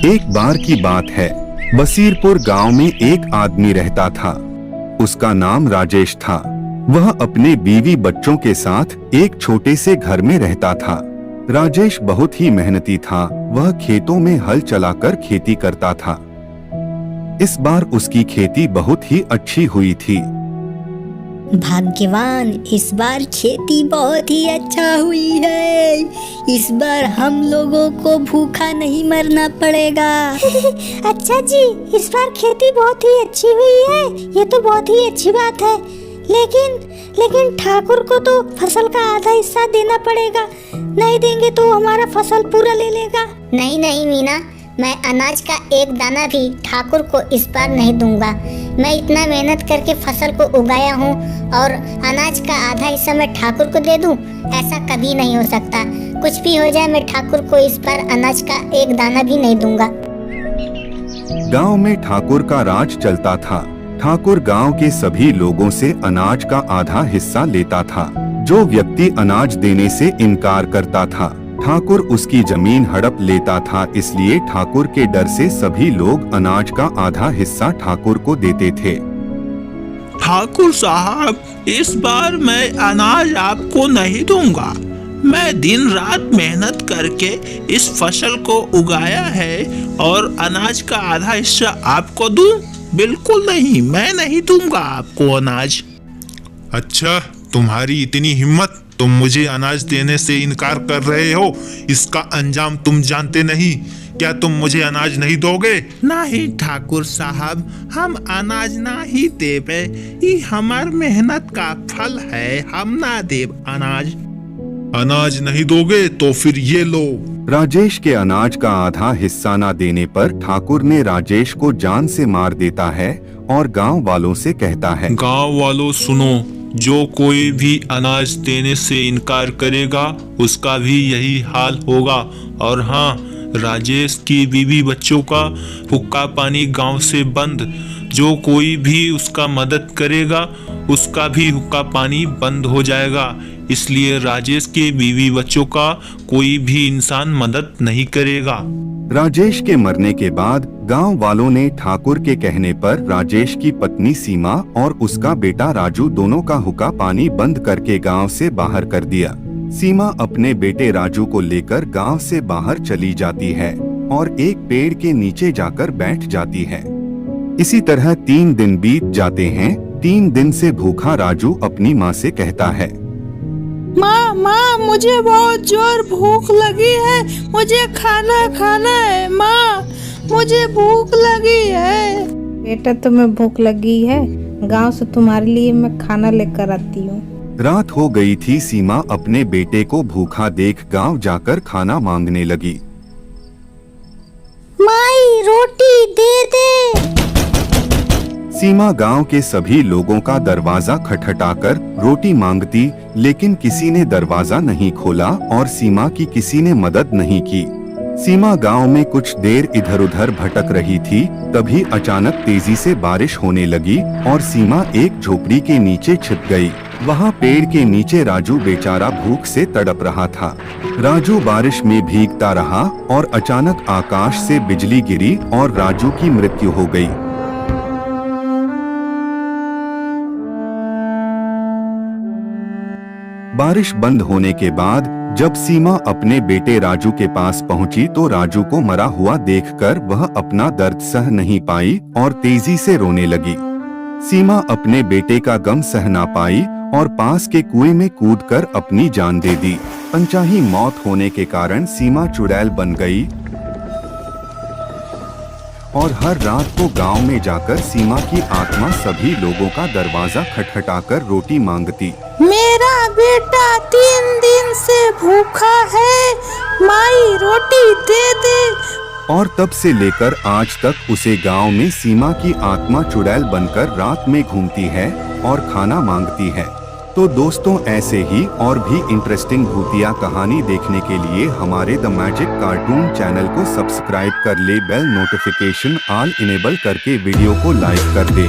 एक बार की बात है, बसीरपुर गांव में एक आदमी रहता था। उसका नाम राजेश था। वह अपने बीवी बच्चों के साथ एक छोटे से घर में रहता था। राजेश बहुत ही मेहनती था। वह खेतों में हल चलाकर खेती करता था। इस बार उसकी खेती बहुत ही अच्छी हुई थी। भाग्यवान, इस बार खेती बहुत ही अच्छा हुई है। इस बार हम लोगों को भूखा नहीं मरना पड़ेगा। अच्छा जी, इस बार खेती बहुत ही अच्छी हुई है। ये तो बहुत ही अच्छी बात है। लेकिन ठाकुर को तो फसल का आधा हिस्सा देना पड़ेगा। नहीं देंगे तो हमारा फसल पूरा ले लेगा। नहीं मीना, मैं अनाज का एक दाना भी ठाकुर को इस बार नहीं दूंगा। मैं इतना मेहनत करके फसल को उगाया हूँ और अनाज का आधा हिस्सा मैं ठाकुर को दे दूँ, ऐसा कभी नहीं हो सकता। कुछ भी हो जाए, मैं ठाकुर को इस बार अनाज का एक दाना भी नहीं दूंगा। गांव में ठाकुर का राज चलता था। ठाकुर गांव के सभी लोगों से अनाज का आधा हिस्सा लेता था। जो व्यक्ति अनाज देने से इनकार करता था, ठाकुर उसकी जमीन हड़प लेता था। इसलिए ठाकुर के डर से सभी लोग अनाज का आधा हिस्सा ठाकुर को देते थे। ठाकुर साहब, इस बार मैं अनाज आपको नहीं दूंगा। मैं दिन रात मेहनत करके इस फसल को उगाया है और अनाज का आधा हिस्सा आपको दूं? बिल्कुल नहीं, मैं नहीं दूंगा आपको अनाज। अच्छा, तुम्हारी इतनी हिम्मत, तुम मुझे अनाज देने से इनकार कर रहे हो। इसका अंजाम तुम जानते नहीं। क्या तुम मुझे अनाज नहीं दोगे? नहीं ठाकुर साहब, हम अनाज नहीं देबे। ये हमार मेहनत का फल है, हम ना देब अनाज। अनाज नहीं दोगे तो फिर ये लो। राजेश के अनाज का आधा हिस्सा न देने पर ठाकुर ने राजेश को जान से मार देता है और गांव वालों से कहता है, गांव वालों सुनो, जो कोई भी अनाज देने से इनकार करेगा उसका भी यही हाल होगा। और हाँ, राजेश की बीवी बच्चों का हुक्का पानी गांव से बंद। जो कोई भी उसका मदद करेगा उसका भी हुक्का पानी बंद हो जाएगा। इसलिए राजेश के बीवी बच्चों का कोई भी इंसान मदद नहीं करेगा। राजेश के मरने के बाद गांव वालों ने ठाकुर के कहने पर राजेश की पत्नी सीमा और उसका बेटा राजू दोनों का हुक्का पानी बंद करके गांव से बाहर कर दिया। सीमा अपने बेटे राजू को लेकर गांव से बाहर चली जाती है और एक पेड़ के नीचे जाकर बैठ जाती है। इसी तरह 3 दिन बीत जाते हैं। 3 दिन से भूखा राजू अपनी माँ से कहता है, माँ, मुझे बहुत जोर भूख लगी है। मुझे खाना है। माँ, मुझे भूख लगी है। बेटा, तुम्हें भूख लगी है? गांव से तुम्हारे लिए मैं खाना लेकर आती हूँ। रात हो गई थी। सीमा अपने बेटे को भूखा देख गांव जाकर खाना मांगने लगी। माई, रोटी दे दे। सीमा गांव के सभी लोगों का दरवाजा खटखटाकर रोटी मांगती, लेकिन किसी ने दरवाजा नहीं खोला और सीमा की किसी ने मदद नहीं की। सीमा गांव में कुछ देर इधर उधर भटक रही थी। तभी अचानक तेजी से बारिश होने लगी और सीमा एक झोपड़ी के नीचे छिप गई। वहां पेड़ के नीचे राजू बेचारा भूख से तड़प रहा था। राजू बारिश में भीगता रहा और अचानक आकाश से बिजली गिरी और राजू की मृत्यु हो गई। बारिश बंद होने के बाद जब सीमा अपने बेटे राजू के पास पहुंची तो राजू को मरा हुआ देखकर वह अपना दर्द सह नहीं पाई और तेजी से रोने लगी। सीमा अपने बेटे का गम सह ना पाई और पास के कुएं में कूदकर अपनी जान दे दी। अनचाही मौत होने के कारण सीमा चुड़ैल बन गई और हर रात को गांव में जाकर सीमा की आत्मा सभी लोगों का दरवाजा खटखटाकर रोटी मांगती। मेरा बेटा 3 दिन से भूखा है। माई, रोटी दे दे। और तब से लेकर आज तक उसे गांव में सीमा की आत्मा चुड़ैल बनकर रात में घूमती है और खाना मांगती है। तो दोस्तों, ऐसे ही और भी इंटरेस्टिंग भूतिया कहानी देखने के लिए हमारे द मैजिक कार्टून चैनल को सब्सक्राइब कर ले, बेल नोटिफिकेशन ऑल इनेबल करके वीडियो को लाइक कर दे।